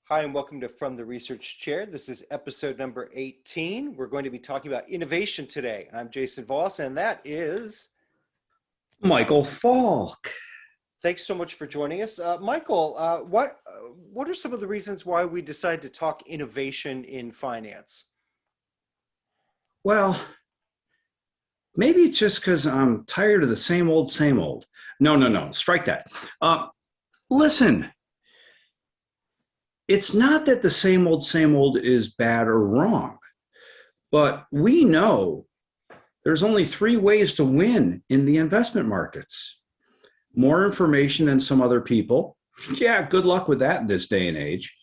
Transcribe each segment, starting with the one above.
Hi, and welcome to From the Research Chair. This is episode number 18. We're going to be talking about innovation today. I'm Jason Voss, and that is... Michael Falk. Thanks so much for joining us. Michael, what are some of the reasons why we decided to talk innovation in finance? Well, maybe it's just because I'm tired of the same old, same old. No. Strike that. Listen, it's not that the same old is bad or wrong, but we know there's only three ways to win in the investment markets. More information than some other people. Yeah, good luck with that in this day and age.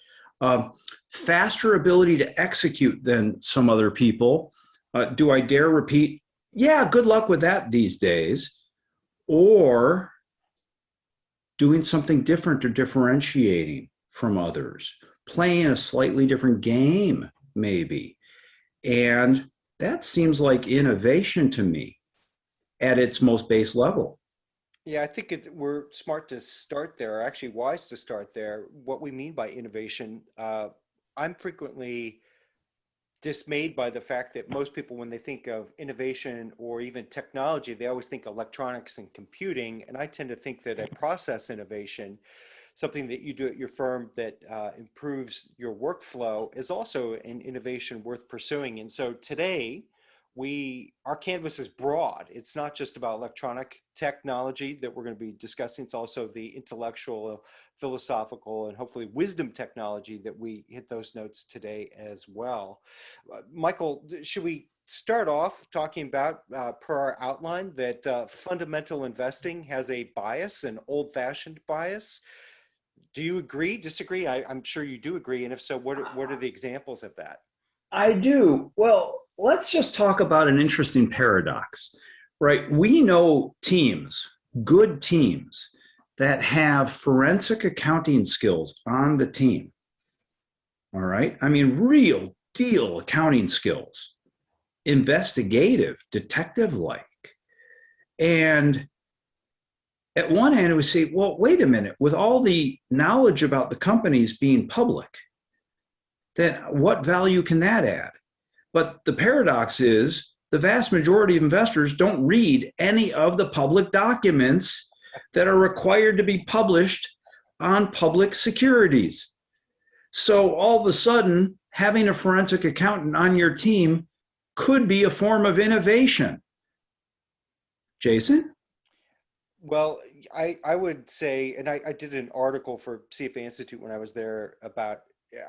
Faster ability to execute than some other people. Do I dare repeat? Yeah, good luck with that these days. Or doing something different or differentiating from others, playing a slightly different game, maybe. And that seems like innovation to me at its most base level. Yeah, I think we're smart to start there, or actually wise to start there. What we mean by innovation, I'm frequently dismayed by the fact that most people, when they think of innovation or even technology, they always think electronics and computing. And I tend to think that a process innovation, something that you do at your firm that improves your workflow, is also an innovation worth pursuing. And so today, our canvas is broad. It's not just about electronic technology that we're going to be discussing. It's also the intellectual, philosophical, and hopefully wisdom technology that we hit those notes today as well. Michael, should we start off talking about, per our outline, that fundamental investing has a bias, an old-fashioned bias? Do you agree, disagree? I'm sure you do agree. And if so, what are the examples of that? I do. Well, let's just talk about an interesting paradox, right? We know teams, good teams, that have forensic accounting skills on the team. All right. I mean, real deal accounting skills, investigative, detective like. And at one hand, we say, well, wait a minute, with all the knowledge about the companies being public, then what value can that add? But the paradox is the vast majority of investors don't read any of the public documents that are required to be published on public securities. So all of a sudden, having a forensic accountant on your team could be a form of innovation. Jason? Well, I would say, and I did an article for CFA Institute when I was there about,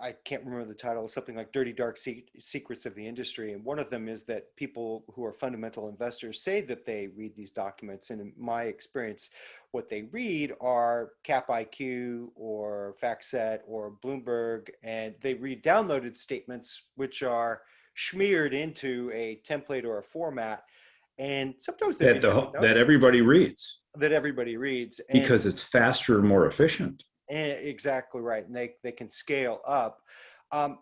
I can't remember the title, something like Dirty Dark Secrets of the Industry. And one of them is that people who are fundamental investors say that they read these documents. And in my experience, what they read are Cap IQ or FactSet or Bloomberg, and they read downloaded statements, which are smeared into a template or a format. And sometimes they that make the, that nonsense everybody reads that everybody reads. because it's faster and more efficient. And exactly right. And they can scale up. Um,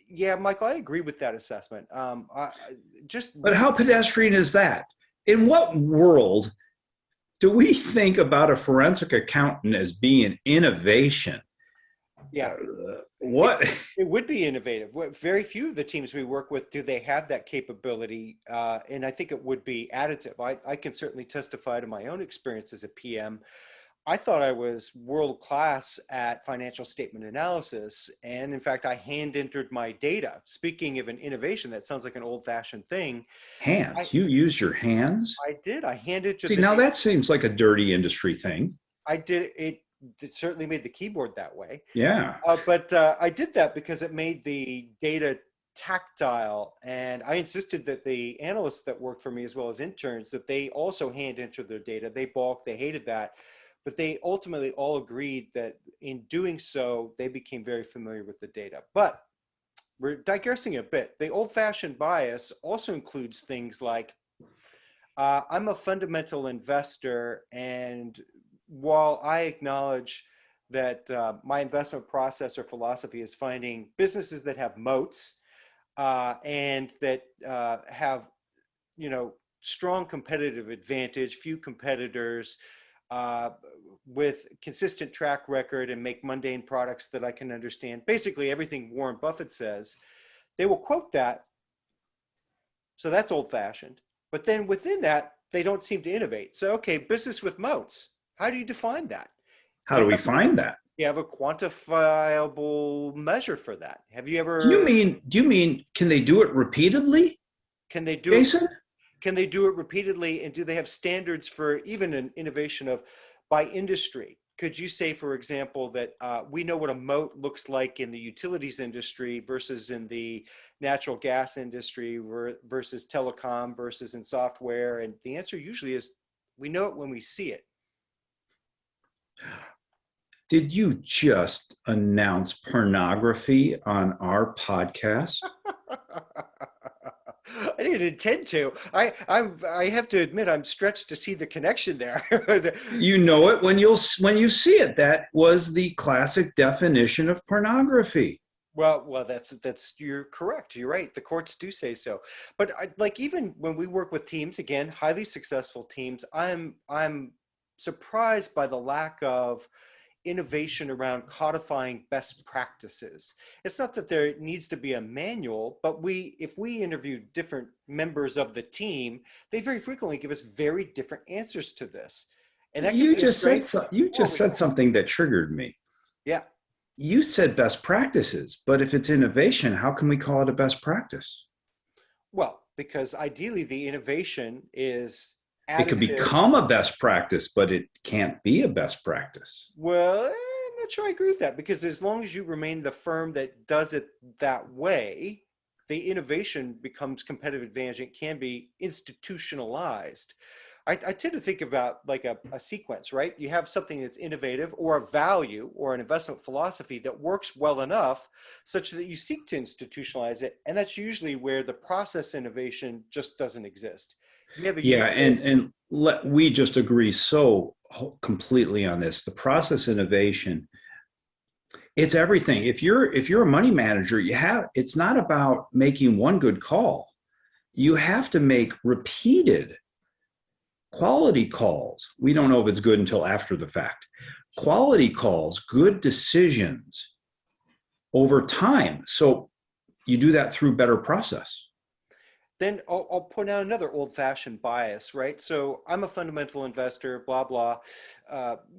yeah, Michael, I agree with that assessment. Just But read, how pedestrian is that? In what world do we think about a forensic accountant as being innovation? yeah, it, What? it would be innovative. Very few of the teams we work with do they have that capability, and I think it would be additive. I can certainly testify to my own experience as a PM. I thought I was world class at financial statement analysis. And in fact, I hand entered my data. Speaking of an innovation, that sounds like an old fashioned thing. I, Hands? You use your hands? I did. I handed to See, the now data. that seems like a dirty industry thing. I did it. It certainly made the keyboard that way. Yeah. But I did that because it made the data tactile. And I insisted that the analysts that worked for me, as well as interns, that they also hand enter their data. They balked, they hated that. But they ultimately all agreed that in doing so, they became very familiar with the data. But we're digressing a bit. The old-fashioned bias also includes things like, I'm a fundamental investor, and while I acknowledge that my investment process or philosophy is finding businesses that have moats and that have, strong competitive advantage, few competitors, uh, with consistent track record and make mundane products that I can understand. Basically, everything Warren Buffett says, they will quote that. So that's old fashioned. But then within that, they don't seem to innovate. So, okay, business with moats. How do you define that? How do we find that? You have a quantifiable measure for that. Have you Do you ever, mean do you mean can they do it repeatedly, can they do it? Jason? Can they do it repeatedly? And do they have standards for even an innovation of by industry? Could you say, for example, that we know what a moat looks like in the utilities industry versus in the natural gas industry versus telecom versus in software? And the answer usually is we know it when we see it. Did you just announce pornography on our podcast? I didn't intend to. I have to admit I'm stretched to see the connection there. You know it when you see it. That was the classic definition of pornography. Well, that's you're correct. You're right. The courts do say so. But like even when we work with teams, again, highly successful teams, I'm surprised by the lack of innovation around codifying best practices. It's not that there needs to be a manual, but if we interview different members of the team, they very frequently give us very different answers to this. And that can be a strength You just said something that triggered me. Yeah. You said best practices, but if it's innovation, how can we call it a best practice? Well, because ideally the innovation is It could additive. become a best practice, but it can't be a best practice. Well, I'm not sure I agree with that, because as long as you remain the firm that does it that way, the innovation becomes competitive advantage. It can be institutionalized. I tend to think about like a sequence, right? You have something that's innovative or a value or an investment philosophy that works well enough such that you seek to institutionalize it. And that's usually where the process innovation just doesn't exist. Yeah, we just agree so completely on this. The process innovation, it's everything. If you're a money manager, it's not about making one good call. You have to make repeated quality calls. We don't know if it's good until after the fact. Quality calls, good decisions over time. So you do that through better process. Then I'll point out another old-fashioned bias, right? So I'm a fundamental investor, blah, blah,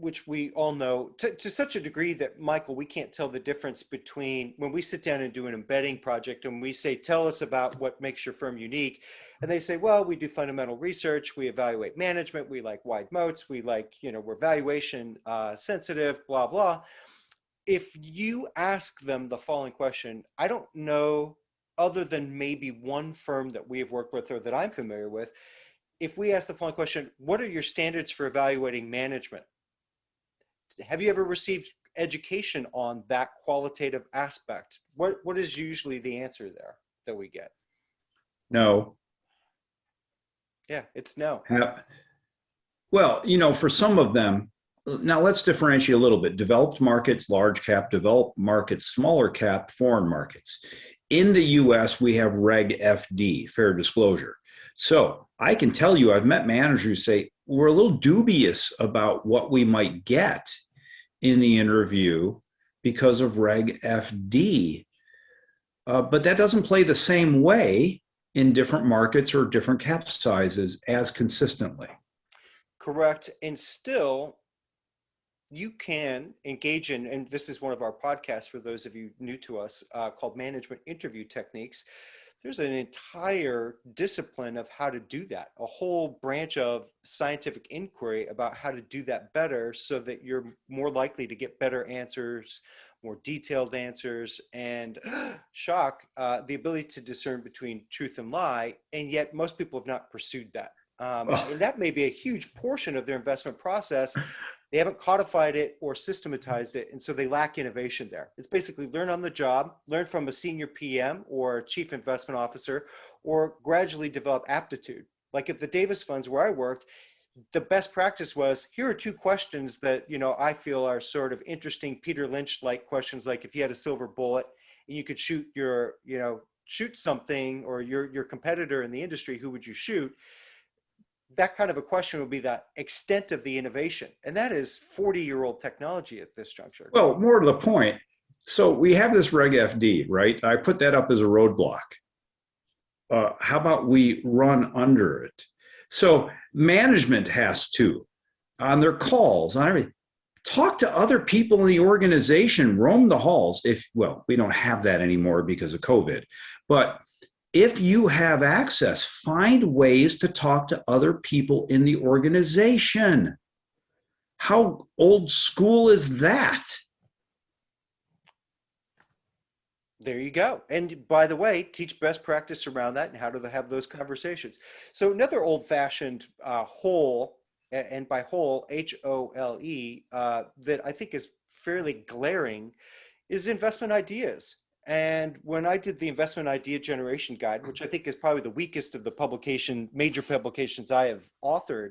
which we all know to such a degree that, Michael, we can't tell the difference between when we sit down and do an embedding project and we say, tell us about what makes your firm unique. And they say, well, we do fundamental research, we evaluate management, we like wide moats, we like, we're valuation sensitive, blah, blah. If you ask them the following question, I don't know, other than maybe one firm that we have worked with or that I'm familiar with, if we ask the following question, what are your standards for evaluating management? Have you ever received education on that qualitative aspect? What is usually the answer there that we get? No. Yeah, it's no. Well, for some of them, now let's differentiate a little bit. Developed markets, large cap, developed markets, smaller cap, foreign markets. In the US, we have Reg FD, fair disclosure. So I can tell you, I've met managers who say, we're a little dubious about what we might get in the interview because of Reg FD. But that doesn't play the same way in different markets or different cap sizes as consistently. Correct. And still, you can engage in, and this is one of our podcasts for those of you new to us, called Management Interview Techniques. There's an entire discipline of how to do that, a whole branch of scientific inquiry about how to do that better so that you're more likely to get better answers, more detailed answers, and shock, the ability to discern between truth and lie. And yet most people have not pursued that. And that may be a huge portion of their investment process. They haven't codified it or systematized it, and so they lack innovation there. It's basically learn on the job, learn from a senior PM or chief investment officer, or gradually develop aptitude. Like at the Davis funds where I worked, the best practice was, here are two questions that I feel are sort of interesting Peter Lynch-like questions, like if you had a silver bullet and you could shoot shoot something or your competitor in the industry, who would you shoot? that kind of a question would be the extent of the innovation. And that is 40-year-old technology at this juncture. Well, more to the point. So we have this Reg FD, right? I put that up as a roadblock. How about we run under it? So management has to, on their calls, on everything, talk to other people in the organization, roam the halls. Well, we don't have that anymore because of COVID, but if you have access, find ways to talk to other people in the organization. How old school is that? There you go. And by the way, teach best practice around that and how to have those conversations. So another old-fashioned hole, and by hole, HOLE, that I think is fairly glaring, is investment ideas. And when I did the investment idea generation guide, which I think is probably the weakest of the major publications I have authored,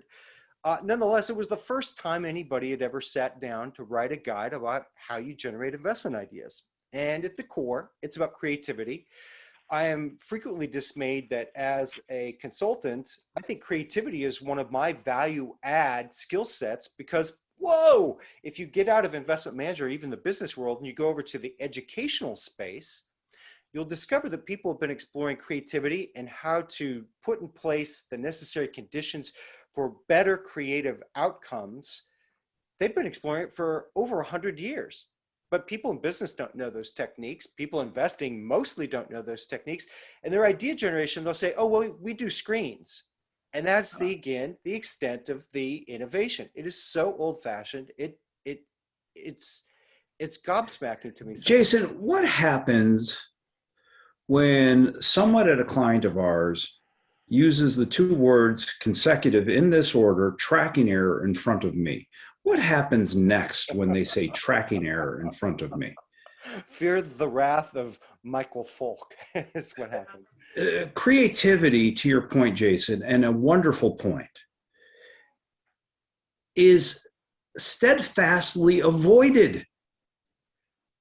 nonetheless, it was the first time anybody had ever sat down to write a guide about how you generate investment ideas. And at the core, it's about creativity. I am frequently dismayed that as a consultant, I think creativity is one of my value add skill sets because, whoa, if you get out of investment management or even the business world and you go over to the educational space, you'll discover that people have been exploring creativity and how to put in place the necessary conditions for better creative outcomes. They've been exploring it for over 100 years. But people in business don't know those techniques. People investing mostly don't know those techniques. And their idea generation, they'll say, oh, well, we do screens. And that's again, the extent of the innovation. It is so old fashioned. It's gobsmacking to me. Sometimes. Jason, what happens when someone at a client of ours uses the two words consecutive in this order, tracking error, in front of me? What happens next when they say tracking error in front of me? Fear the wrath of Michael Falk is what happens. Creativity, to your point, Jason, and a wonderful point, is steadfastly avoided.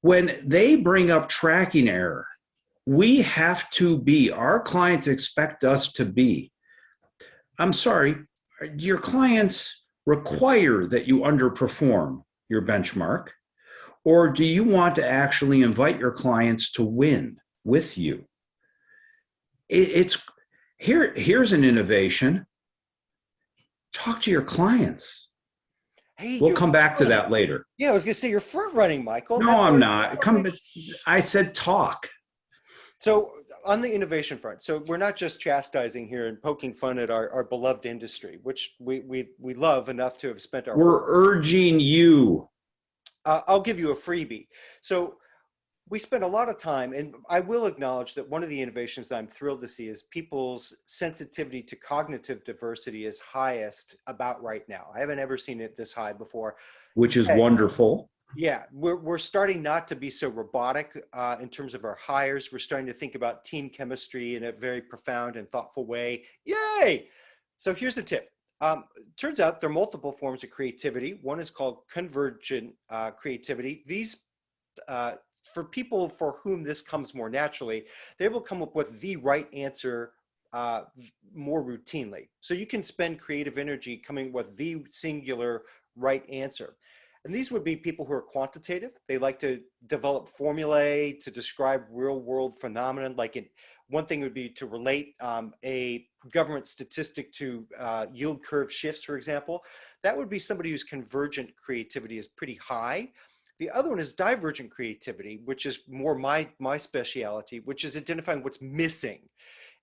When they bring up tracking error, we have to be, our clients expect us to be. I'm sorry, your clients require that you underperform your benchmark, or do you want to actually invite your clients to win with you? Here's an innovation. Talk to your clients. Hey, we'll come back to that later. Yeah, I was going to say you're front running, Michael. No, I'm not. I said talk. So on the innovation front, so we're not just chastising here and poking fun at our beloved industry, which we love enough to have spent our. We're urging you. I'll give you a freebie. So we spend a lot of time, and I will acknowledge that one of the innovations that I'm thrilled to see is people's sensitivity to cognitive diversity is highest about right now. I haven't ever seen it this high before. Which is wonderful. Yeah, we're starting not to be so robotic in terms of our hires. We're starting to think about team chemistry in a very profound and thoughtful way. Yay! So here's the tip. Turns out there are multiple forms of creativity. One is called convergent creativity. These, for people for whom this comes more naturally, they will come up with the right answer more routinely. So you can spend creative energy coming with the singular right answer. And these would be people who are quantitative. They like to develop formulae to describe real world phenomena. Like one thing would be to relate a government statistic to yield curve shifts, for example. That would be somebody whose convergent creativity is pretty high. The other one is divergent creativity, which is more my specialty, which is identifying what's missing.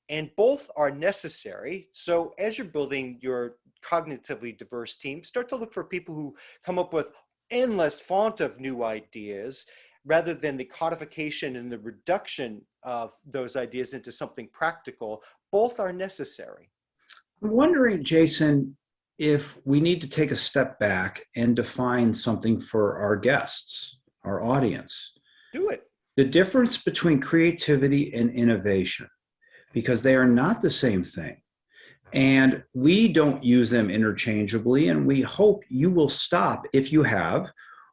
And both are necessary. So as you're building your cognitively diverse team, start to look for people who come up with endless font of new ideas rather than the codification and the reduction of those ideas into something practical. Both are necessary. I'm wondering, Jason, if we need to take a step back and define something for our guests, our audience. Do it. The difference between creativity and innovation, because they are not the same thing. And we don't use them interchangeably, and we hope you will stop if you have,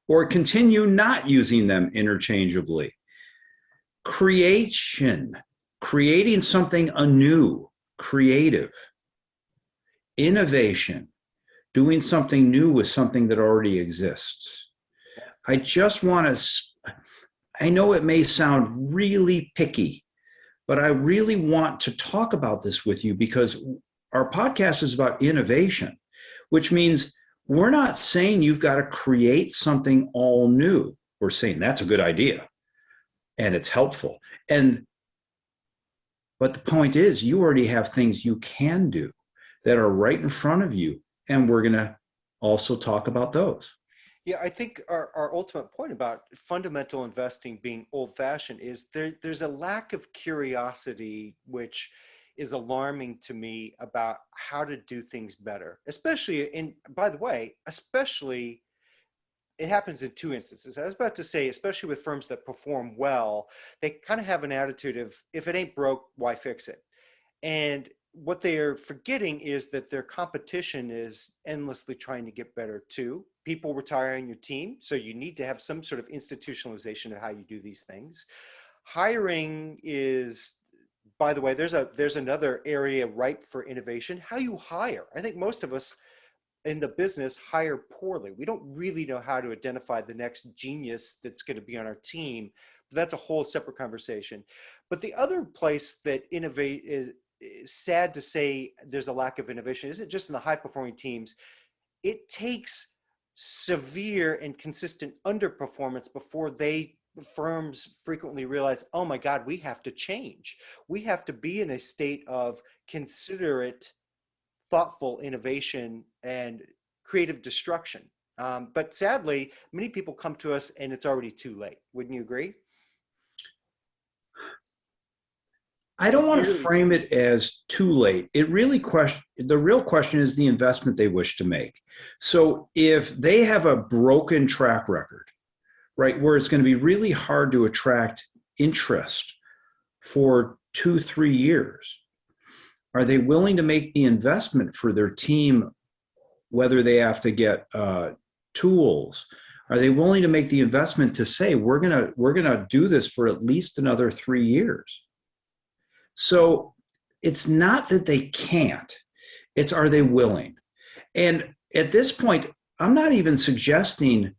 or continue not using them interchangeably. Creating something anew, creative, innovation, doing something new with something that already exists. I just want to, I know it may sound really picky, but I really want to talk about this with you because our podcast is about innovation, which means we're not saying you've got to create something all new. We're saying that's a good idea and it's helpful. But the point is, you already have things you can do that are right in front of you. And we're going to also talk about those. Yeah, I think our ultimate point about fundamental investing being old-fashioned is there's a lack of curiosity, which is alarming to me about how to do things better, especially by the way, especially it happens in two instances. I was about to say, especially with firms that perform well, they kind of have an attitude of, if it ain't broke, why fix it? And what they are forgetting is that their competition is endlessly trying to get better too. People retire on your team, so you need to have some sort of institutionalization of how you do these things. Hiring is, by the way, there's another area ripe for innovation. How you hire. I think most of us in the business hire poorly. We don't really know how to identify the next genius that's going to be on our team. But that's a whole separate conversation. But the other place that innovate is sad to say there's a lack of innovation isn't just in the high performing teams. It takes severe and consistent underperformance before firms frequently realize, oh my God, we have to change. We have to be in a state of considerate, thoughtful innovation and creative destruction. But sadly, many people come to us and it's already too late. Wouldn't you agree? I don't want to frame it as too late. The real question is the investment they wish to make. So if they have a broken track record, right, where it's going to be really hard to attract interest for 2-3 years, are they willing to make the investment for their team, whether they have to get tools? Are they willing to make the investment to say, we're gonna do this for at least another 3 years? So it's not that they can't, it's are they willing? And at this point, I'm not even suggesting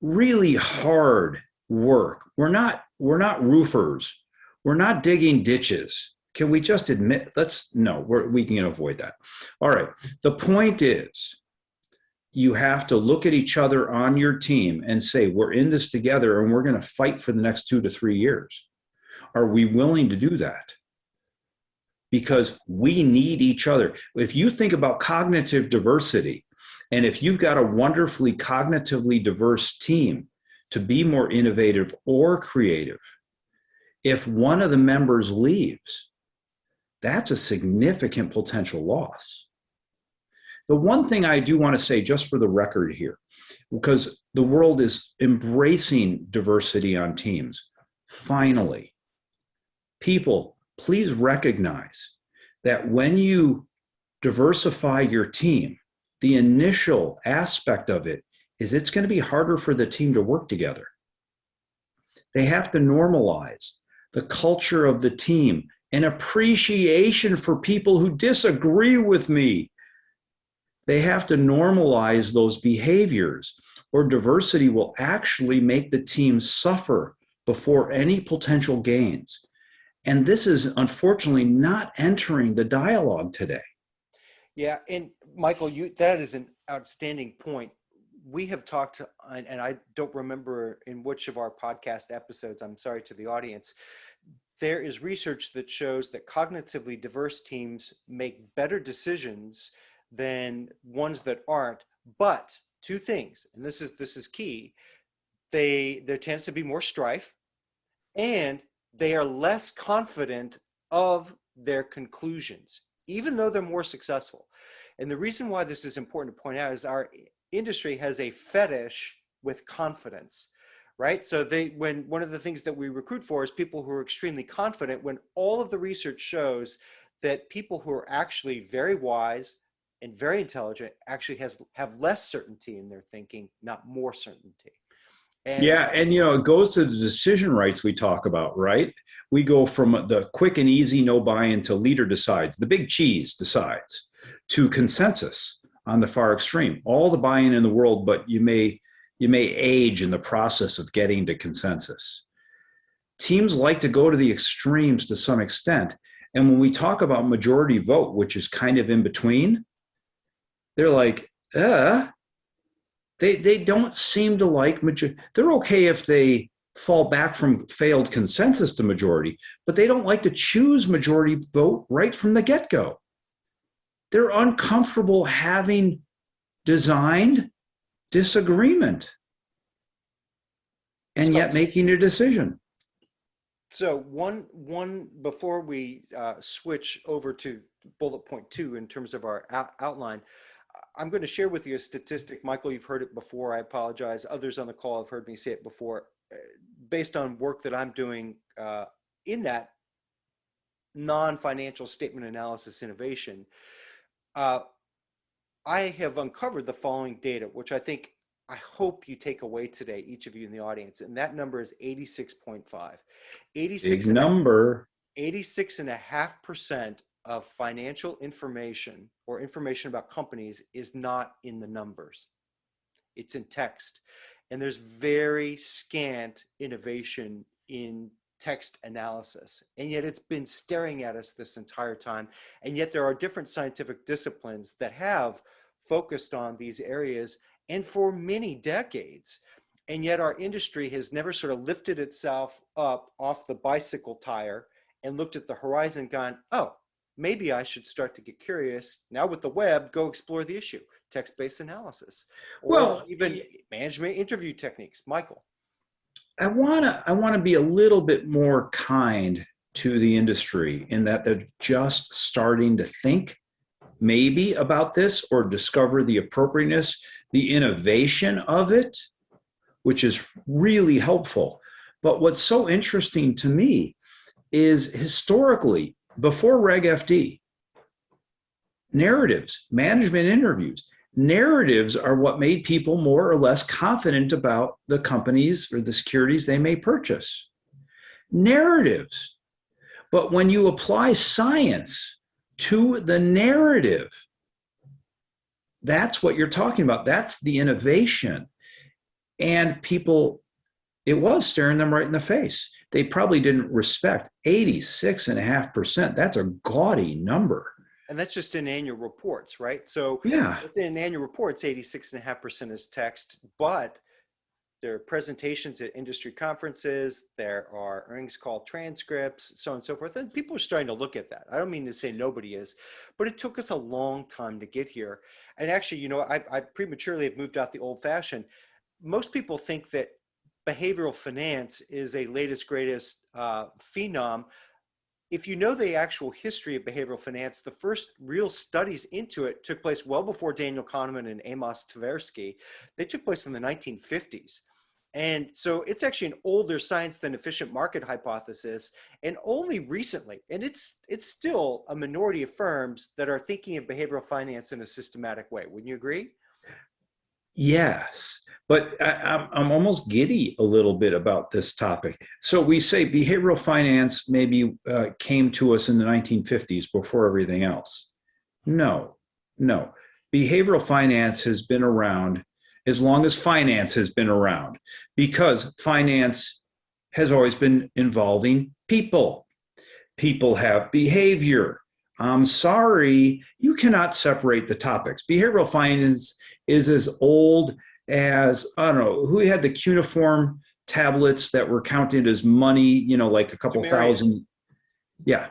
really hard work. We're not roofers. We're not digging ditches. Can we just admit, we can avoid that. All right. The point is, you have to look at each other on your team and say, we're in this together and we're going to fight for the next 2 to 3 years. Are we willing to do that? Because we need each other. If you think about cognitive diversity, and if you've got a wonderfully cognitively diverse team to be more innovative or creative, if one of the members leaves, that's a significant potential loss. The one thing I do want to say, just for the record here, because the world is embracing diversity on teams, finally, people, please recognize that when you diversify your team, the initial aspect of it is it's going to be harder for the team to work together. They have to normalize the culture of the team and appreciation for people who disagree with me. They have to normalize those behaviors, or diversity will actually make the team suffer before any potential gains. And this is unfortunately not entering the dialogue today. Yeah, and Michael, that is an outstanding point. We have talked, and I don't remember in which of our podcast episodes, I'm sorry to the audience, there is research that shows that cognitively diverse teams make better decisions than ones that aren't. But two things, and this is key, there tends to be more strife, and they are less confident of their conclusions, even though they're more successful. And the reason why this is important to point out is our industry has a fetish with confidence, right? So when one of the things that we recruit for is people who are extremely confident, when all of the research shows that people who are actually very wise and very intelligent actually have less certainty in their thinking, not more certainty. And it goes to the decision rights we talk about, right? We go from the quick and easy no buy-in to leader decides. The big cheese decides. to consensus on the far extreme. All the buy-in in the world, but you may age in the process of getting to consensus. Teams like to go to the extremes to some extent. And when we talk about majority vote, which is kind of in between, they're like, they don't seem to like majority. They're okay if they fall back from failed consensus to majority, but they don't like to choose majority vote right from the get-go. They're uncomfortable having designed disagreement and yet making a decision. So one before we switch over to bullet point 2 in terms of our outline, I'm going to share with you a statistic. Michael, you've heard it before. I apologize. Others on the call have heard me say it before. Based on work that I'm doing in that non-financial statement analysis innovation, I have uncovered the following data, which I hope you take away today, each of you in the audience, and that number is 86.5. 86 Big number. 86.5% of financial information or information about companies is not in the numbers. It's in text. And there's very scant innovation in text analysis. And yet it's been staring at us this entire time. And yet there are different scientific disciplines that have focused on these areas and for many decades. And yet our industry has never sort of lifted itself up off the bicycle tire and looked at the horizon and gone, oh, maybe I should start to get curious. Now with the web, go explore the issue, text-based analysis, or even management interview techniques. Michael. I wanna be a little bit more kind to the industry in that they're just starting to think maybe about this or discover the appropriateness, the innovation of it, which is really helpful. But what's so interesting to me is historically, before Reg FD, narratives, management interviews, narratives are what made people more or less confident about the companies or the securities they may purchase. Narratives. But when you apply science to the narrative, that's what you're talking about. That's the innovation. And people, it was staring them right in the face. They probably didn't respect 86.5%. That's a gaudy number. And that's just in annual reports, right? So yeah, within annual reports, 86.5% is text, but there are presentations at industry conferences, there are earnings call transcripts, so on and so forth. And people are starting to look at that. I don't mean to say nobody is, but it took us a long time to get here. And actually, you know, I prematurely have moved out the old fashioned. Most people think that behavioral finance is a latest, greatest phenom. If you know the actual history of behavioral finance, the first real studies into it took place well before Daniel Kahneman and Amos Tversky. They took place in the 1950s. And so it's actually an older science than efficient market hypothesis. And only recently, and it's still a minority of firms that are thinking of behavioral finance in a systematic way. Wouldn't you agree? Yes, but I'm almost giddy a little bit about this topic. So we say behavioral finance maybe came to us in the 1950s before everything else. No. Behavioral finance has been around as long as finance has been around, because finance has always been involving people. People have behavior. I'm sorry, you cannot separate the topics. Behavioral finance is as old as, I don't know, who had the cuneiform tablets that were counted as money, you know, like a couple thousand. Yeah.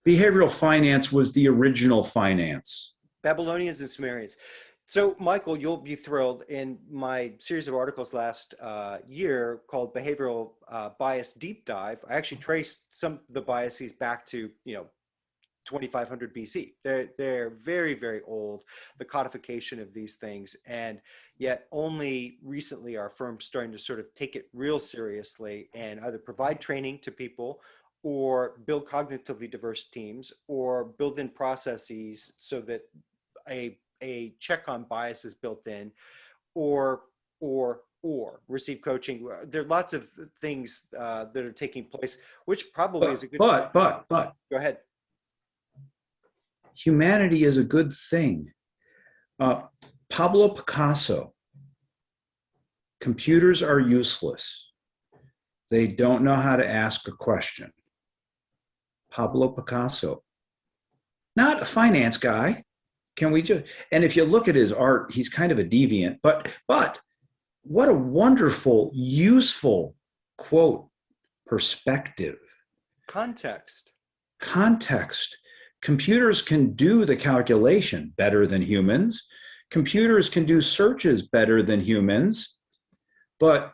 Behavioral finance was the original finance. Babylonians and Sumerians. So, Michael, you'll be thrilled. In my series of articles last year called Behavioral Bias Deep Dive, I actually traced some of the biases back to, 2500 BC. They're very, very old, the codification of these things. And yet only recently are firms starting to sort of take it real seriously and either provide training to people or build cognitively diverse teams or build in processes so that a check on bias is built in or receive coaching. There are lots of things that are taking place, which probably is a good but go ahead. Humanity is a good thing. Pablo Picasso, computers are useless. They don't know how to ask a question. Pablo Picasso, not a finance guy. Can we just, and if you look at his art, he's kind of a deviant, but what a wonderful, useful quote, perspective. Context. Computers can do the calculation better than humans. Computers can do searches better than humans. But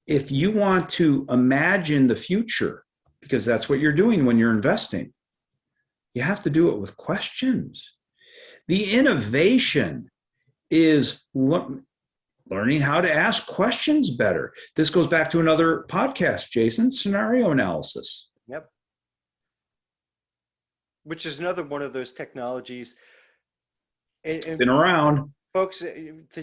if you want to imagine the future, because that's what you're doing when you're investing, you have to do it with questions. The innovation is learning how to ask questions better. This goes back to another podcast, Jason, scenario analysis. Yep. Which is another one of those technologies. And been around. Folks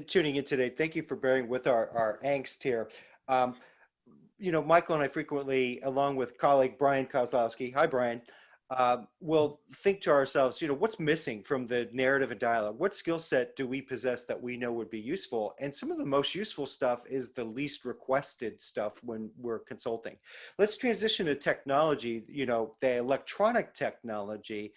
tuning in today, thank you for bearing with our angst here. Michael and I frequently, along with colleague Brian Kozlowski, hi Brian, we'll think to ourselves, what's missing from the narrative and dialogue? What skill set do we possess that we know would be useful? And some of the most useful stuff is the least requested stuff when we're consulting. Let's transition to technology, the electronic technology.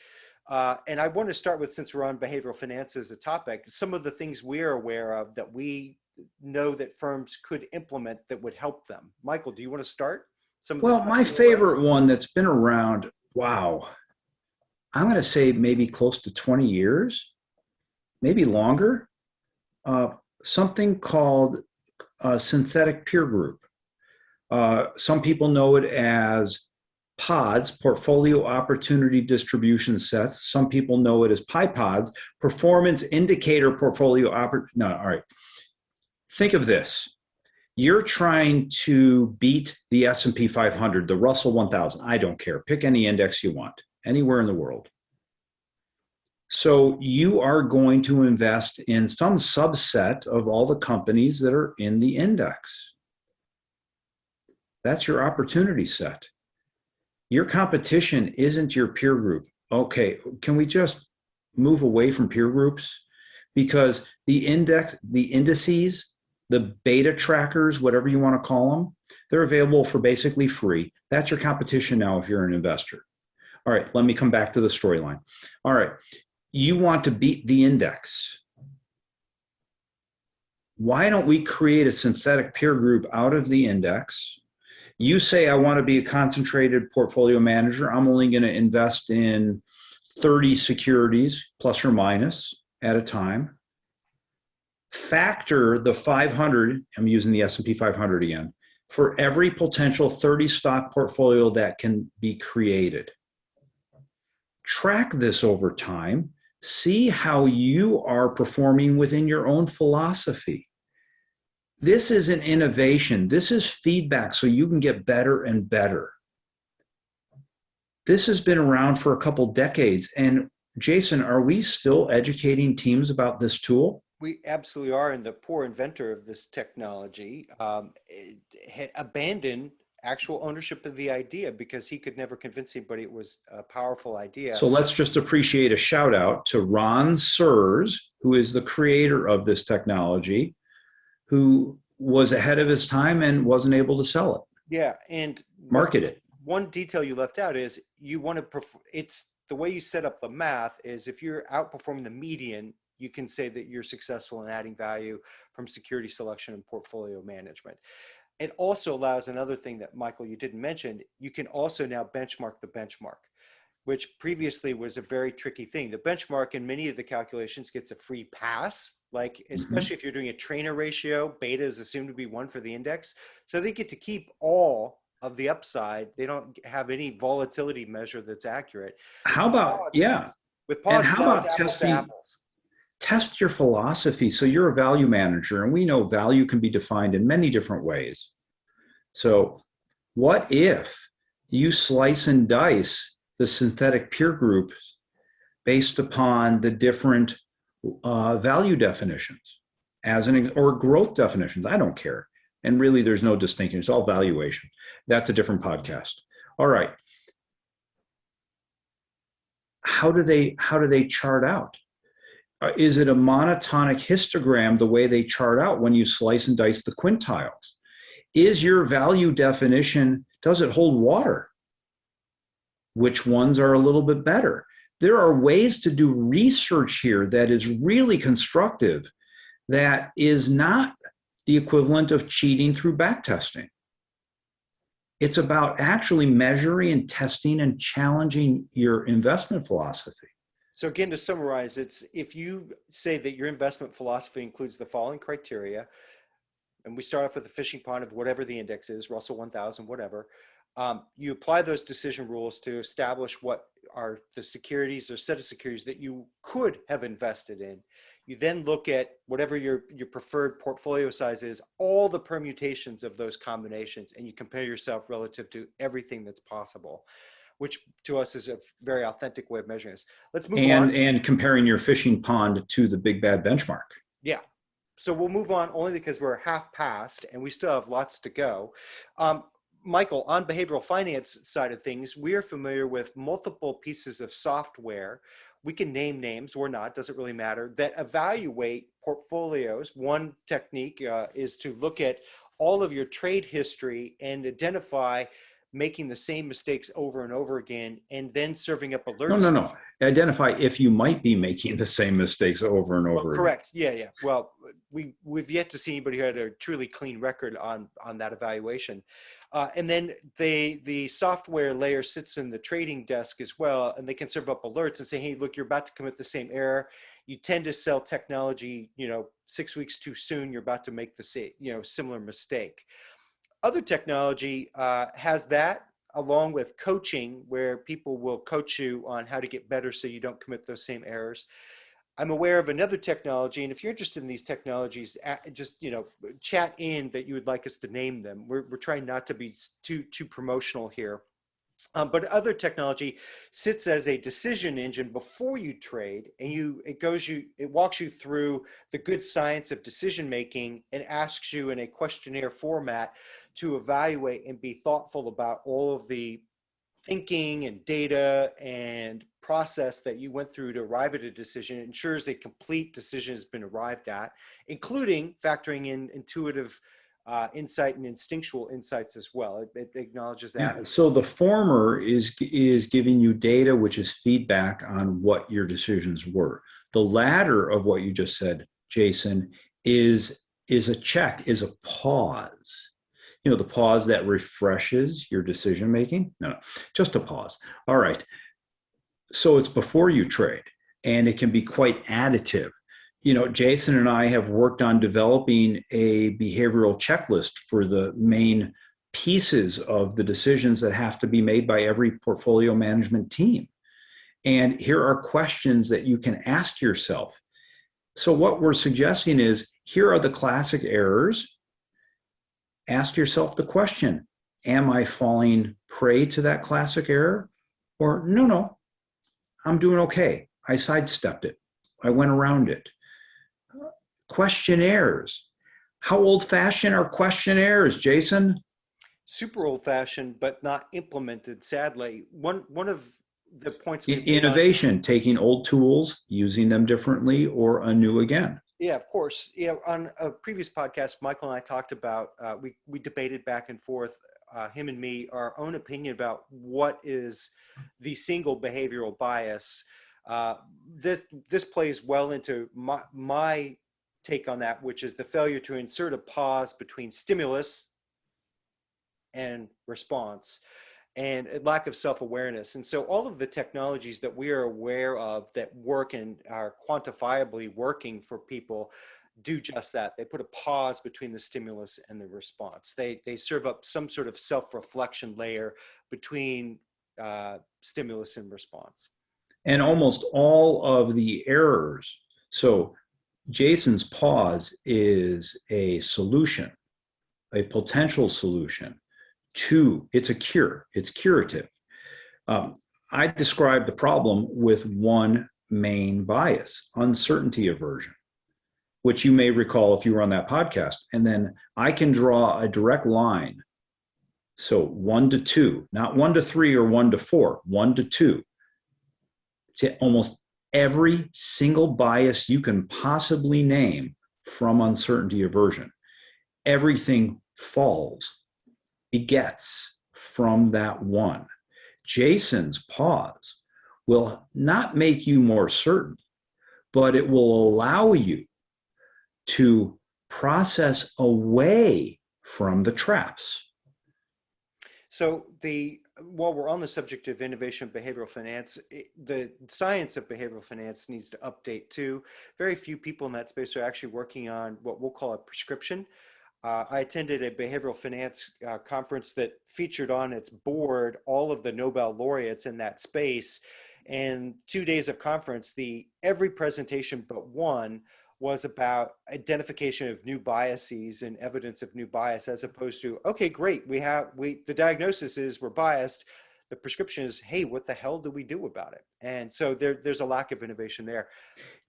And I want to start with, since we're on behavioral finance as a topic, some of the things we're aware of that we know that firms could implement that would help them. Michael, do you want to start? Well, my favorite one that's been around, wow, I'm going to say maybe close to 20 years, maybe longer, something called synthetic peer group. Some people know it as PODs, portfolio opportunity distribution sets. Some people know it as PIPODs, performance indicator portfolio no, all right. Think of this. You're trying to beat the S&P 500, the Russell 1000. I don't care. Pick any index you want, anywhere in the world. So you are going to invest in some subset of all the companies that are in the index. That's your opportunity set. Your competition isn't your peer group. Okay, can we just move away from peer groups? Because the indices, the beta trackers, whatever you want to call them, they're available for basically free. That's your competition now if you're an investor. All right, let me come back to the storyline. All right, you want to beat the index. Why don't we create a synthetic peer group out of the index? You say, I want to be a concentrated portfolio manager. I'm only going to invest in 30 securities, plus or minus, at a time. Factor the 500, I'm using the S&P 500 again, for every potential 30 stock portfolio that can be created. Track this over time. See how you are performing within your own philosophy. This is an innovation. This is feedback so you can get better and better. This has been around for a couple decades. And Jason, are we still educating teams about this tool? We absolutely are. And the poor inventor of this technology abandoned actual ownership of the idea because he could never convince anybody it was a powerful idea. So let's just appreciate a shout out to Ron Sears, who is the creator of this technology, who was ahead of his time and wasn't able to sell it. Yeah, and market it. One detail you left out is you want to, it's the way you set up the math is if you're outperforming the median, you can say that you're successful in adding value from security selection and portfolio management. It also allows another thing that, Michael, you didn't mention, you can also now benchmark the benchmark, which previously was a very tricky thing. The benchmark in many of the calculations gets a free pass, like especially if you're doing a trainer ratio, beta is assumed to be 1 for the index. So they get to keep all of the upside. They don't have any volatility measure that's accurate. How about, with pods, and how about testing? Test your philosophy. So you're a value manager, and we know value can be defined in many different ways. So what if you slice and dice the synthetic peer groups based upon the different value definitions or growth definitions? I don't care. And really, there's no distinction. It's all valuation. That's a different podcast. All right. how do they chart out? Is it a monotonic histogram the way they chart out when you slice and dice the quintiles? Is your value definition, does it hold water? Which ones are a little bit better? There are ways to do research here that is really constructive, that is not the equivalent of cheating through backtesting. It's about actually measuring and testing and challenging your investment philosophy. So again, to summarize, it's if you say that your investment philosophy includes the following criteria, and we start off with the fishing pond of whatever the index is, Russell 1000, whatever, you apply those decision rules to establish what are the securities or set of securities that you could have invested in. You then look at whatever your preferred portfolio size is, all the permutations of those combinations, and you compare yourself relative to everything that's possible, which to us is a very authentic way of measuring this. Let's move on. And comparing your fishing pond to the big bad benchmark. Yeah. So we'll move on only because we're half past and we still have lots to go. Michael, on behavioral finance side of things, we are familiar with multiple pieces of software. We can name names or not, doesn't really matter, that evaluate portfolios. One technique is to look at all of your trade history and identify making the same mistakes over and over again, and then serving up alerts. No. Identify if you might be making the same mistakes over and over again. Correct. Yeah. Well, we've yet to see anybody who had a truly clean record on that evaluation. And then the software layer sits in the trading desk as well, and they can serve up alerts and say, hey, look, you're about to commit the same error. You tend to sell technology, 6 weeks too soon. You're about to make the same, similar mistake. Other technology has that, along with coaching, where people will coach you on how to get better so you don't commit those same errors. I'm aware of another technology, and if you're interested in these technologies, just chat in that you would like us to name them. We're trying not to be too promotional here. But other technology sits as a decision engine before you trade, and it walks you through the good science of decision making and asks you in a questionnaire format to evaluate and be thoughtful about all of the thinking and data and process that you went through to arrive at a decision. It ensures a complete decision has been arrived at, including factoring in intuitive insight and instinctual insights as well. It acknowledges that. Yeah, so the former is giving you data, which is feedback on what your decisions were. The latter of what you just said, Jason, is a check, is a pause. The pause that refreshes your decision making. No, just a pause. All right. So it's before you trade, and it can be quite additive. Jason and I have worked on developing a behavioral checklist for the main pieces of the decisions that have to be made by every portfolio management team. And here are questions that you can ask yourself. So what we're suggesting is, here are the classic errors. Ask yourself the question, am I falling prey to that classic error? Or no, I'm doing okay. I sidestepped it. I went around it. Questionnaires. How old-fashioned are questionnaires, Jason? Super old-fashioned, but not implemented, sadly. One of the points... Innovation, taking old tools, using them differently or anew again. Yeah, of course. On a previous podcast, Michael and I talked about, we debated back and forth, him and me, our own opinion about what is the single behavioral bias. This plays well into my take on that, which is the failure to insert a pause between stimulus and response, and a lack of self-awareness. And so all of the technologies that we are aware of that work and are quantifiably working for people do just that. They put a pause between the stimulus and the response. They serve up some sort of self-reflection layer between stimulus and response. And almost all of the errors, so Jason's pause is a solution, a potential solution to, it's a cure, it's curative. I describe the problem with one main bias, uncertainty aversion, which you may recall if you were on that podcast. And then I can draw a direct line. So 1 to 2, not 1 to 3 or 1 to 4, 1 to 2. to almost every single bias you can possibly name from uncertainty aversion. Everything falls, begets from that one. Jason's pause will not make you more certain, but it will allow you to process away from the traps. So while we're on the subject of innovation behavioral finance, the science of behavioral finance needs to update too. Very few people in that space are actually working on what we'll call a prescription. I attended a behavioral finance conference that featured on its board all of the Nobel laureates in that space. And 2 days of conference, every presentation but one was about identification of new biases and evidence of new bias, as opposed to, okay, great, the diagnosis is we're biased. The prescription is, hey, what the hell do we do about it? And so there's a lack of innovation there.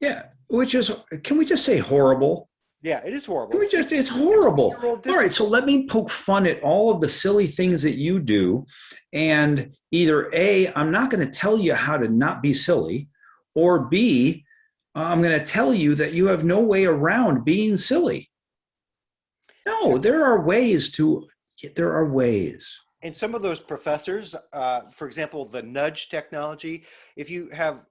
Yeah, which is, can we just say horrible? Yeah, it is horrible. It's horrible. All right, so let me poke fun at all of the silly things that you do. And either A, I'm not going to tell you how to not be silly, or B, I'm going to tell you that you have no way around being silly. No, there are ways. And some of those professors, for example, the nudge technology, if you have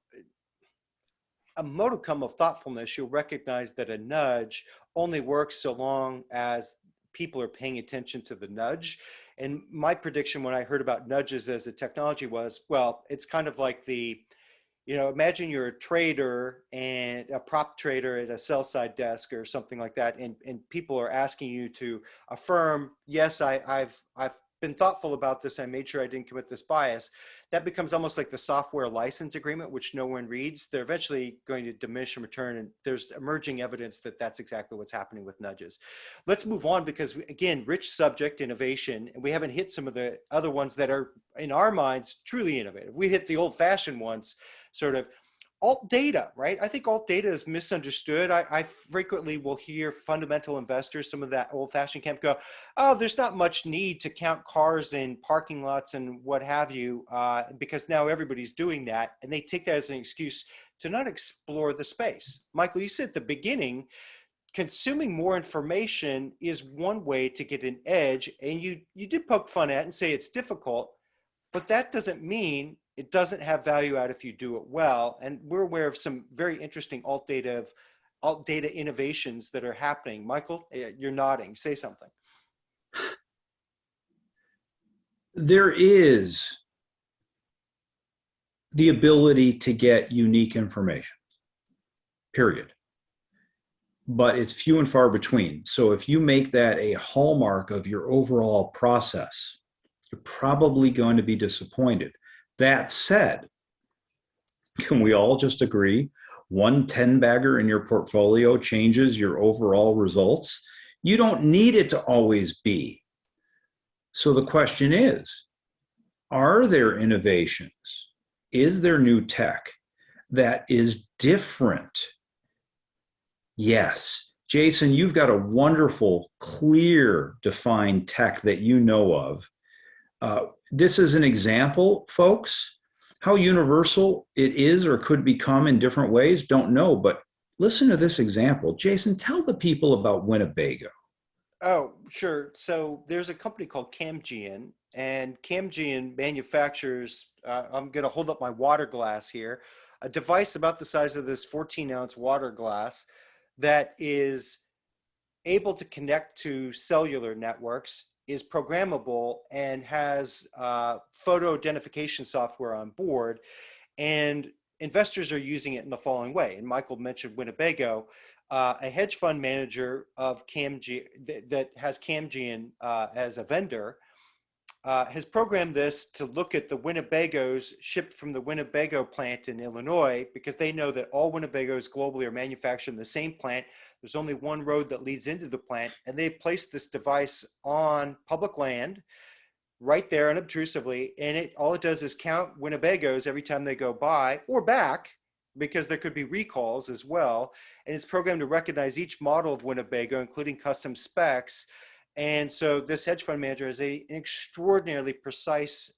a modicum of thoughtfulness, you'll recognize that a nudge only works so long as people are paying attention to the nudge. And my prediction when I heard about nudges as a technology was, well, it's kind of like imagine you're a trader and a prop trader at a sell side desk or something like that, and people are asking you to affirm, yes, I've been thoughtful about this. I made sure I didn't commit this bias. That becomes almost like the software license agreement, which no one reads. They're eventually going to diminish and return, and there's emerging evidence that that's exactly what's happening with nudges. Let's move on, because again, rich subject, innovation, and we haven't hit some of the other ones that are, in our minds, truly innovative. We hit the old-fashioned ones, sort of. Alt data, right? I think alt data is misunderstood. I frequently will hear fundamental investors, some of that old-fashioned camp, go, oh, there's not much need to count cars in parking lots and what have you, because now everybody's doing that. And they take that as an excuse to not explore the space. Michael, you said at the beginning, consuming more information is one way to get an edge. And you did poke fun at it and say it's difficult, but that doesn't mean it doesn't have value add if you do it well. And we're aware of some very interesting alt data innovations that are happening. Michael, you're nodding. Say something. There is the ability to get unique information, period. But it's few and far between. So if you make that a hallmark of your overall process, you're probably going to be disappointed. That said, can we all just agree 1 10-bagger in your portfolio changes your overall results? You don't need it to always be. So the question is, are there innovations? Is there new tech that is different? Yes. Jason, you've got a wonderful, clear, defined tech that you know of. This is an example, folks. How universal it is or could become in different ways, don't know. But listen to this example. Jason, tell the people about Winnebago. Oh, sure. So there's a company called Camgean, and Camgean manufactures, I'm going to hold up my water glass here, a device about the size of this 14-ounce water glass that is able to connect to cellular networks, is programmable, and has photo identification software on board. And investors are using it in the following way. And Michael mentioned Winnebago, a hedge fund manager of Camgean that has Camgean as a vendor, has programmed this to look at the Winnebagos shipped from the Winnebago plant in Illinois, because they know that all Winnebagos globally are manufactured in the same plant. There's only one road that leads into the plant, and they've placed this device on public land right there unobtrusively, and all it does is count Winnebagos every time they go by or back, because there could be recalls as well. And it's programmed to recognize each model of Winnebago, including custom specs. And so this hedge fund manager has an extraordinarily precise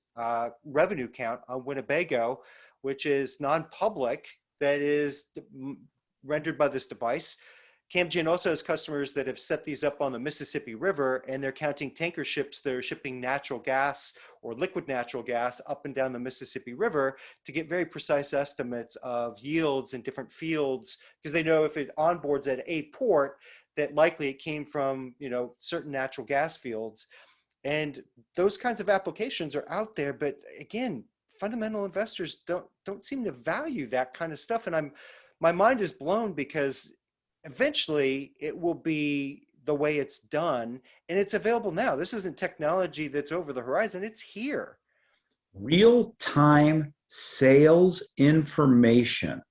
revenue count on Winnebago, which is non-public, that is rendered by this device. Camgen also has customers that have set these up on the Mississippi River, and they're counting tanker ships that are shipping natural gas or liquid natural gas up and down the Mississippi River to get very precise estimates of yields in different fields, because they know if it onboards at a port, that likely it came from, you know, certain natural gas fields. And those kinds of applications are out there, but again, fundamental investors don't seem to value that kind of stuff. And my mind is blown, because eventually it will be the way it's done, and it's available now. This isn't technology that's over the horizon, it's here. Real-time sales information.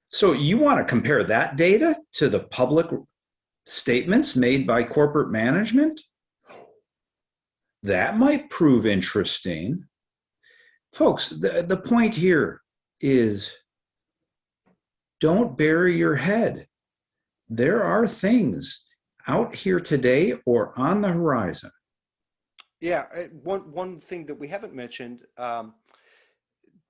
So you want to compare that data to the public statements made by corporate management? That might prove interesting. Folks, the point here is, don't bury your head. There are things out here today or on the horizon. Yeah, one thing that we haven't mentioned,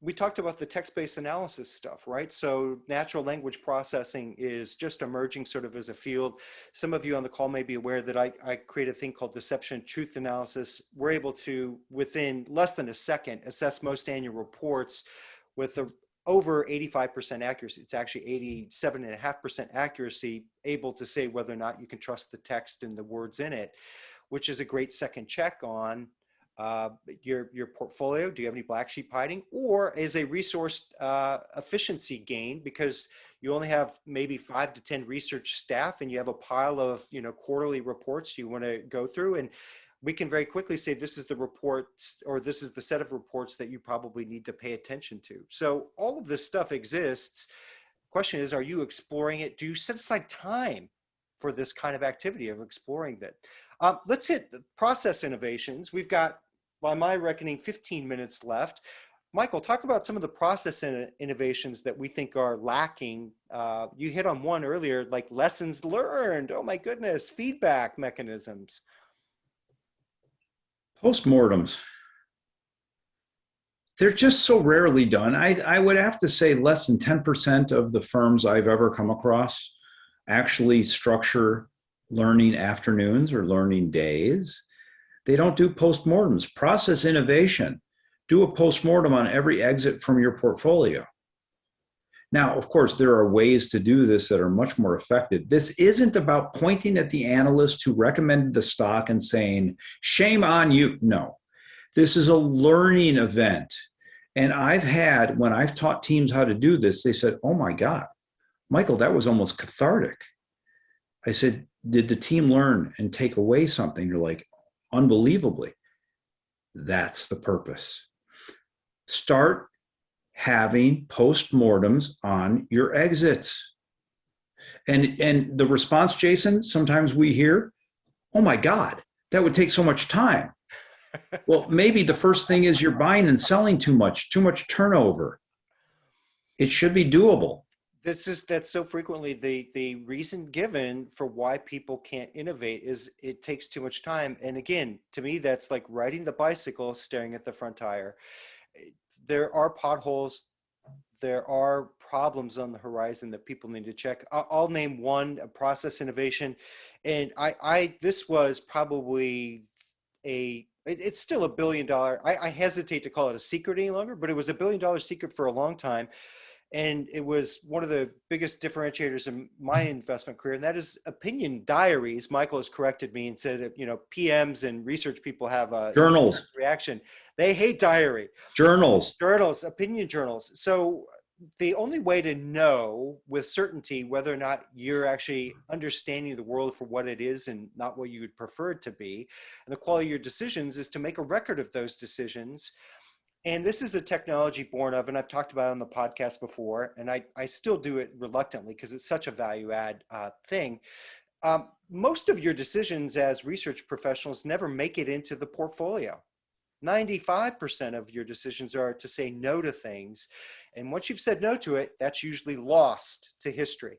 we talked about the text-based analysis stuff, right? So natural language processing is just emerging sort of as a field. Some of you on the call may be aware that I create a thing called deception and truth analysis. We're able to, within less than a second, assess most annual reports with over 85% accuracy. It's actually 87.5% accuracy, able to say whether or not you can trust the text and the words in it, which is a great second check on your portfolio. Do you have any black sheep hiding? Or as a resource efficiency gain, because you only have maybe 5 to 10 research staff, and you have a pile of, you know, quarterly reports you want to go through, and we can very quickly say this is the reports, or this is the set of reports that you probably need to pay attention to. So all of this stuff exists. Question is, are you exploring it? Do you set aside time for this kind of activity of exploring that? Let's hit process innovations. We've got, by my reckoning, 15 minutes left. Michael, talk about some of the process innovations that we think are lacking. You hit on one earlier, like lessons learned. Oh my goodness, feedback mechanisms. Postmortems. They're just so rarely done. I would have to say less than 10% of the firms I've ever come across actually structure learning afternoons or learning days. They don't do postmortems. Process innovation. Do a postmortem on every exit from your portfolio. Now, of course, there are ways to do this that are much more effective. This isn't about pointing at the analyst who recommended the stock and saying, shame on you. No, this is a learning event. And I've had, when I've taught teams how to do this, they said, oh my God, Michael, that was almost cathartic. I said, did the team learn and take away something? You're like, unbelievably. That's the purpose. Start having postmortems on your exits. And the response, Jason, sometimes we hear, oh my God, that would take so much time. Well, maybe the first thing is you're buying and selling too much turnover. It should be doable. That's so frequently the reason given for why people can't innovate is it takes too much time. And again, to me, that's like riding the bicycle, staring at the front tire. There are potholes, there are problems on the horizon that people need to check. I'll name one, a process innovation. And this was probably it's still $1 billion. I hesitate to call it a secret any longer, but it was $1 billion secret for a long time. And it was one of the biggest differentiators in my investment career, and that is opinion diaries. Michael has corrected me and said, you know, PMs and research people have a journals reaction. They hate diary. Journals, opinion journals. So the only way to know with certainty whether or not you're actually understanding the world for what it is and not what you would prefer it to be, and the quality of your decisions, is to make a record of those decisions. And this is a technology born of, and I've talked about it on the podcast before, and I still do it reluctantly because it's such a value add thing. Most of your decisions as research professionals never make it into the portfolio. 95% of your decisions are to say no to things. And once you've said no to it, that's usually lost to history.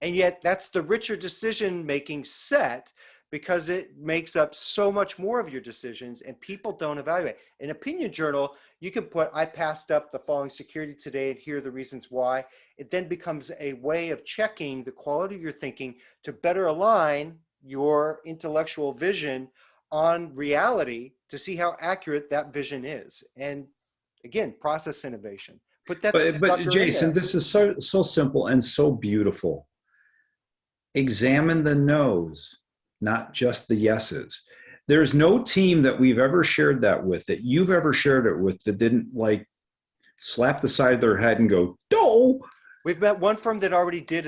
And yet that's the richer decision-making set because it makes up so much more of your decisions and people don't evaluate. An opinion journal, you can put, I passed up the following security today and here are the reasons why. It then becomes a way of checking the quality of your thinking to better align your intellectual vision on reality to see how accurate that vision is. And again, process innovation. Put that But sucker in Jason, there. this is so simple and so beautiful. Examine the no's, not just the yeses. There's no team that we've ever shared that with, that you've ever shared it with, that didn't like slap the side of their head and go, "No." We've met one firm that already did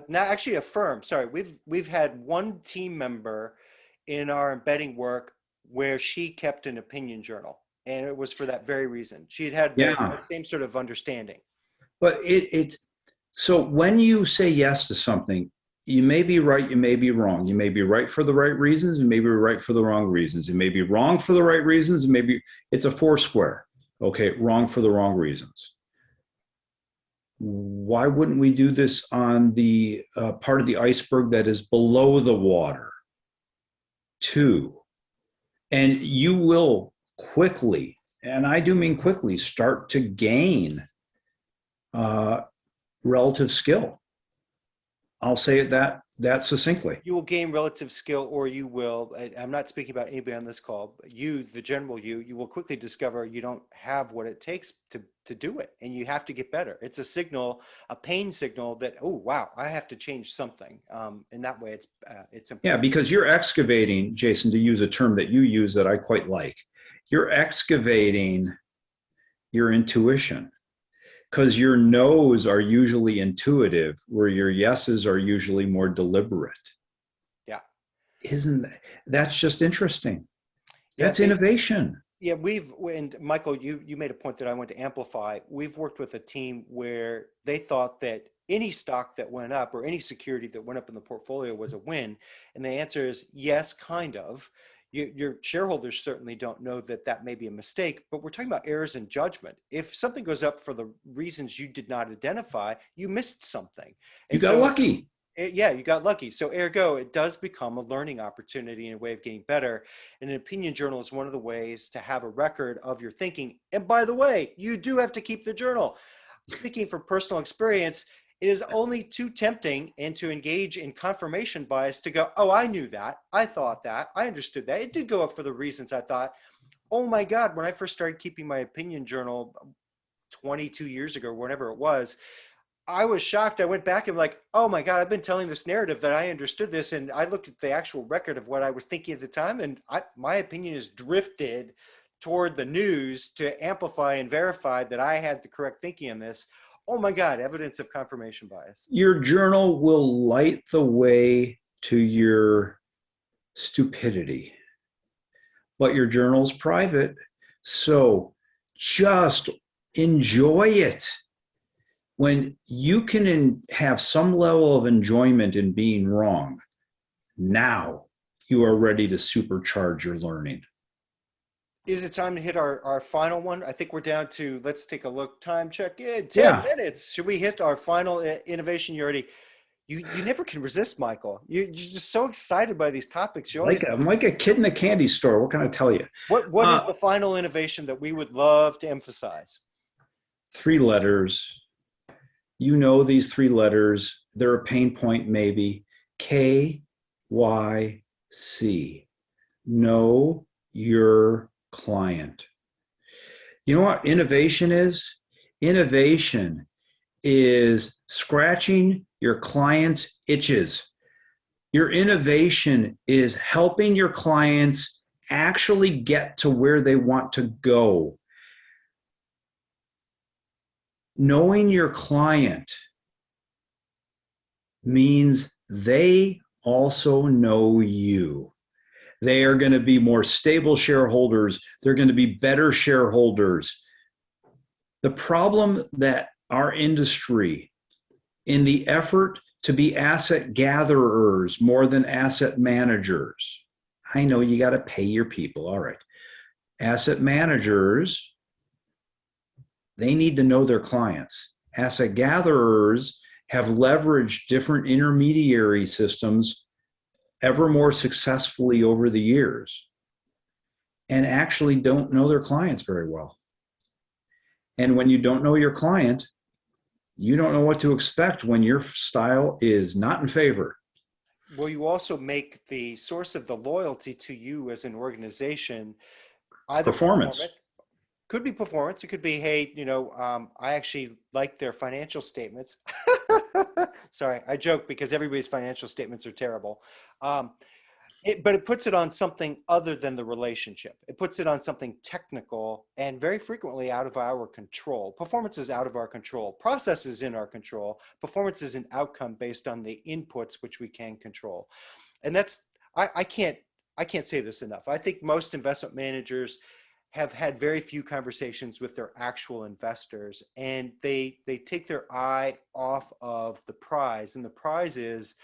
not actually a firm. Sorry, we've had one team member in our embedding work where she kept an opinion journal, and it was for that very reason. She had the Yeah. same sort of understanding. But it's so when you say yes to something, you may be right, you may be wrong. You may be right for the right reasons, you may be right for the wrong reasons. You may be wrong for the right reasons, and maybe it's a four square. Okay, wrong for the wrong reasons. Why wouldn't we do this on the part of the iceberg that is below the water too? And you will quickly, and I do mean quickly, start to gain relative skill. I'll say it that succinctly. You will gain relative skill, or you will, I'm not speaking about anybody on this call, but you, the general you will quickly discover you don't have what it takes to do it. And you have to get better. It's a signal, a pain signal that, oh, wow, I have to change something. And that way it's important. Yeah, because you're excavating, Jason, to use a term that you use that I quite like. You're excavating your intuition, because your no's are usually intuitive, where your yeses are usually more deliberate. Yeah. That's just interesting. Yeah, That's innovation. Yeah, and Michael, you made a point that I want to amplify. We've worked with a team where they thought that any stock that went up or any security that went up in the portfolio was a win. And the answer is yes, kind of. Your shareholders certainly don't know that that may be a mistake, but we're talking about errors in judgment. If something goes up for the reasons you did not identify, you missed something. And you got lucky. Yeah, you got lucky. So ergo, it does become a learning opportunity and a way of getting better. And an opinion journal is one of the ways to have a record of your thinking. And by the way, you do have to keep the journal. Speaking from personal experience, it is only too tempting and to engage in confirmation bias to go, oh, I knew that. I thought that. I understood that. It did go up for the reasons I thought. Oh my God, when I first started keeping my opinion journal 22 years ago, whenever it was, I was shocked. I went back and like, oh my God, I've been telling this narrative that I understood this. And I looked at the actual record of what I was thinking at the time. And my opinion has drifted toward the news to amplify and verify that I had the correct thinking on this. Oh my God, evidence of confirmation bias. Your journal will light the way to your stupidity, but your journal's private. So just enjoy it. When you can have some level of enjoyment in being wrong, now you are ready to supercharge your learning. Is it time to hit our final one? I think we're down to, let's take a look, time check in, 10 Yeah. minutes. Should we hit our final innovation? You never can resist, Michael. You're just so excited by these topics. I'm like a kid in a candy store. What can I tell you? What is the final innovation that we would love to emphasize? 3 letters. You know these 3 letters. They're a pain point maybe. KYC. Know your client. You know what innovation is? Innovation is scratching your client's itches. Your innovation is helping your clients actually get to where they want to go. Knowing your client means they also know you. They are going to be more stable shareholders. They're going to be better shareholders. The problem that our industry, in the effort to be asset gatherers more than asset managers, I know you got to pay your people. All right. Asset managers, they need to know their clients. Asset gatherers have leveraged different intermediary systems ever more successfully over the years and actually don't know their clients very well. And when you don't know your client, you don't know what to expect when your style is not in favor. Well, you also make the source of the loyalty to you as an organization either Performance. performance, could be performance. It could be, hey, I actually like their financial statements. Sorry, I joke because everybody's financial statements are terrible. Um, but it puts it on something other than the relationship. It puts it on something technical and very frequently out of our control. Performance is out of our control. Process is in our control. Performance is an outcome based on the inputs which we can control. And that's, I can't say this enough. I think most investment managers have had very few conversations with their actual investors, and they take their eye off of the prize. And the prize is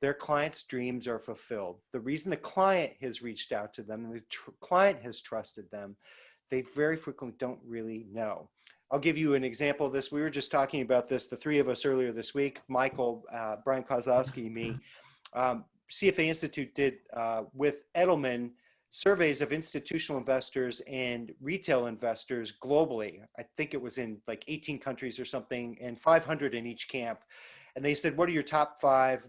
their client's dreams are fulfilled. The reason the client has reached out to them and the client has trusted them, they very frequently don't really know. I'll give you an example of this. We were just talking about this, the three of us earlier this week, Michael, Brian Kozlowski, me. CFA Institute did with Edelman surveys of institutional investors and retail investors globally. I think it was in like 18 countries or something, and 500 in each camp. And they said, what are your top five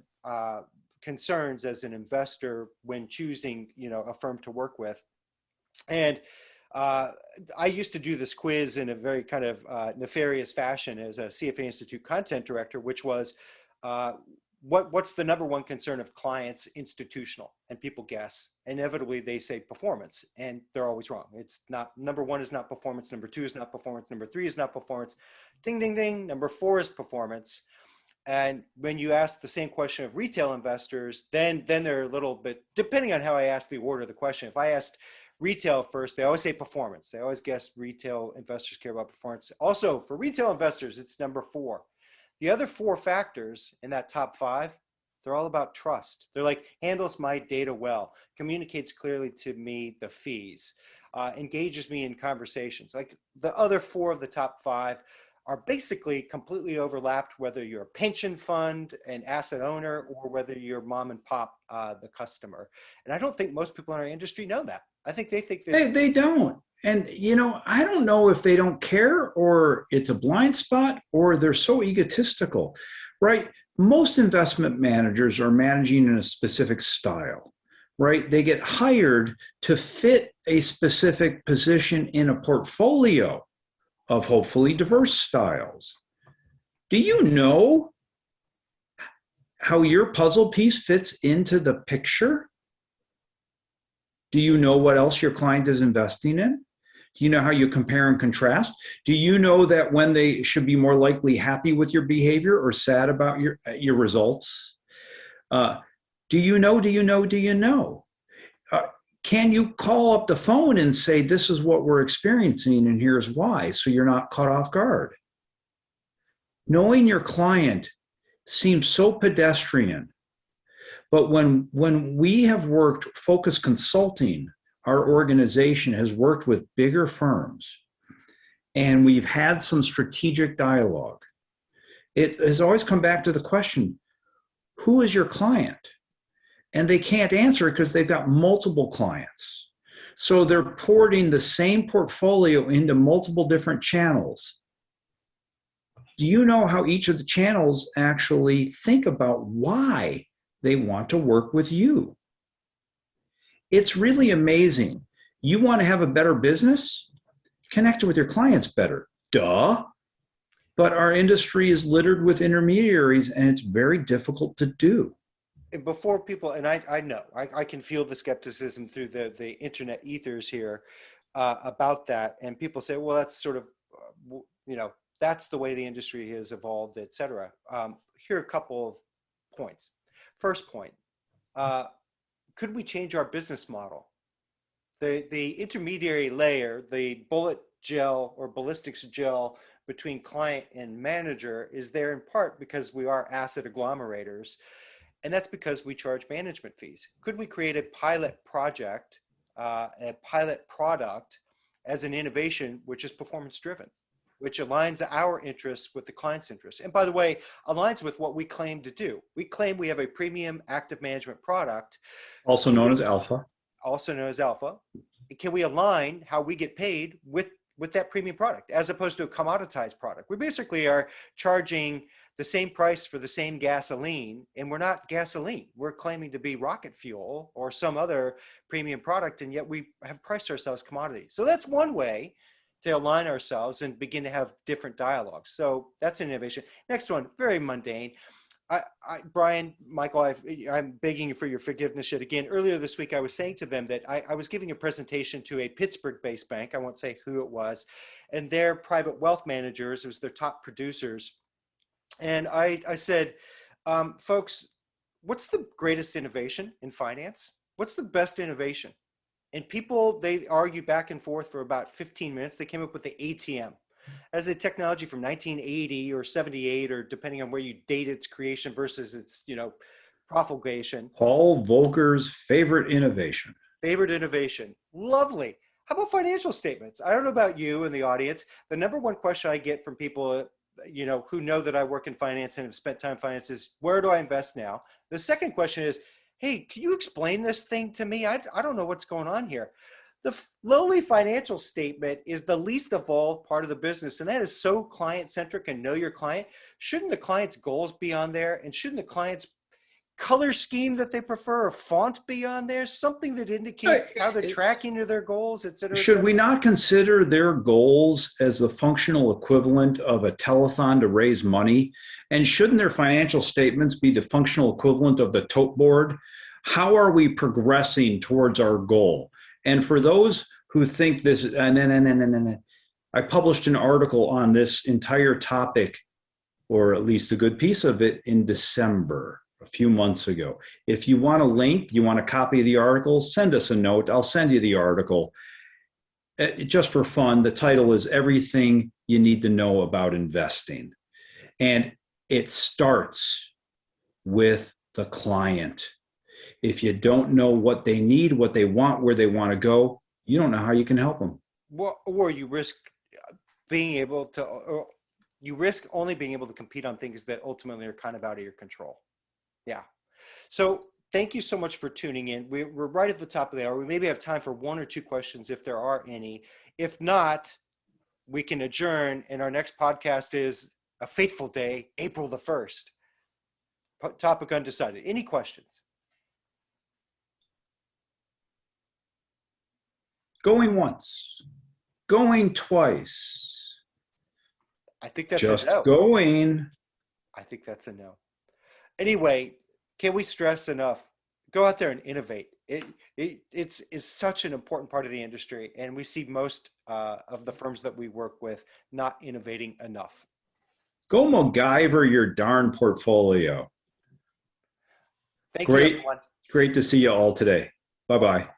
concerns as an investor when choosing, a firm to work with? And I used to do this quiz in a very kind of nefarious fashion as a CFA Institute content director, which was what's the number one concern of clients institutional? And people guess. Inevitably, they say performance, and they're always wrong. It's not, number one is not performance, number two is not performance, number three is not performance. Ding, ding, ding. Number four is performance. And when you ask the same question of retail investors, then they're a little bit, depending on how I ask the order of the question. If I asked retail first, they always say performance. They always guess retail investors care about performance. Also, for retail investors, it's number four. The other four factors in that top five, they're all about trust. They're like, handles my data well, communicates clearly to me the fees, engages me in conversations. Like the other four of the top five are basically completely overlapped, whether you're a pension fund, an asset owner, or whether you're mom and pop, the customer. And I don't think most people in our industry know that. I think they think that They don't. And, I don't know if they don't care or it's a blind spot or they're so egotistical, right? Most investment managers are managing in a specific style, right? They get hired to fit a specific position in a portfolio of hopefully diverse styles. Do you know how your puzzle piece fits into the picture? Do you know what else your client is investing in? Do you know how you compare and contrast? Do you know that when they should be more likely happy with your behavior or sad about your results? Do you know? Do you know? Do you know? Can you call up the phone and say, this is what we're experiencing and here's why, so you're not caught off guard? Knowing your client seems so pedestrian, but when we have worked focus consulting, our organization has worked with bigger firms and we've had some strategic dialogue. It has always come back to the question, who is your client? And they can't answer it because they've got multiple clients. So they're porting the same portfolio into multiple different channels. Do you know how each of the channels actually think about why they want to work with you? It's really amazing. You want to have a better business? Connect with your clients better. Duh. But our industry is littered with intermediaries and it's very difficult to do. and before people, and I know, I can feel the skepticism through the internet ethers here about that. And people say, well, that's sort of, that's the way the industry has evolved, et cetera. Here are a couple of points. First point, could we change our business model? The intermediary layer, the bullet gel or ballistics gel between client and manager is there in part because we are asset agglomerators. And that's because we charge management fees. Could we create a pilot project, a pilot product as an innovation, which is performance driven? which aligns our interests with the client's interests. And by the way, aligns with what we claim to do. We claim we have a premium active management product, Also known as alpha. also known as alpha. Can we align how we get paid with that premium product as opposed to a commoditized product? We basically are charging the same price for the same gasoline, and we're not gasoline. We're claiming to be rocket fuel or some other premium product, and yet we have priced ourselves commodity. So that's one way to align ourselves and begin to have different dialogues. So that's an innovation. Next one, very mundane. Brian, Michael, I'm begging you for your forgiveness yet again. Earlier this week, I was saying to them that I was giving a presentation to a Pittsburgh-based bank. I won't say who it was, and their private wealth managers, it was their top producers. And I said, folks, what's the greatest innovation in finance? What's the best innovation? And people, they argue back and forth for about 15 minutes. They came up with the ATM as a technology from 1980 or 78, or depending on where you date its creation versus its, promulgation. Paul Volcker's favorite innovation. Favorite innovation. Lovely. How about financial statements? I don't know about you in the audience. The number one question I get from people who know that I work in finance and have spent time in finance is, where do I invest now? The second question is, hey, can you explain this thing to me? I don't know what's going on here. The lowly financial statement is the least evolved part of the business, and that is so client-centric and know your client. Shouldn't the client's goals be on there? And shouldn't the client's color scheme that they prefer or font be on there? Something that indicates how they're tracking to their goals, et cetera. Should we not consider their goals as the functional equivalent of a telethon to raise money? And shouldn't their financial statements be the functional equivalent of the tote board? How are we progressing towards our goal? And for those who think this, I published an article on this entire topic, or at least a good piece of it, in December, a few months ago. If you want a link, you want a copy of the article, send us a note. I'll send you the article. Just for fun, the title is Everything You Need to Know About Investing. And it starts with the client. If you don't know what they need, what they want, where they want to go, you don't know how you can help them. Well, or you risk only being able to compete on things that ultimately are kind of out of your control. Yeah. So thank you so much for tuning in. We're right at the top of the hour. We maybe have time for one or two questions if there are any. If not, we can adjourn. And our next podcast is a fateful day, April the 1st. Topic undecided. Any questions? Going once, going twice. I think that's just a no. Going. I think that's a no. Anyway, can we stress enough? Go out there and innovate. It's such an important part of the industry, and we see most of the firms that we work with not innovating enough. Go MacGyver your darn portfolio. Thank you, everyone. Great to see you all today. Bye-bye.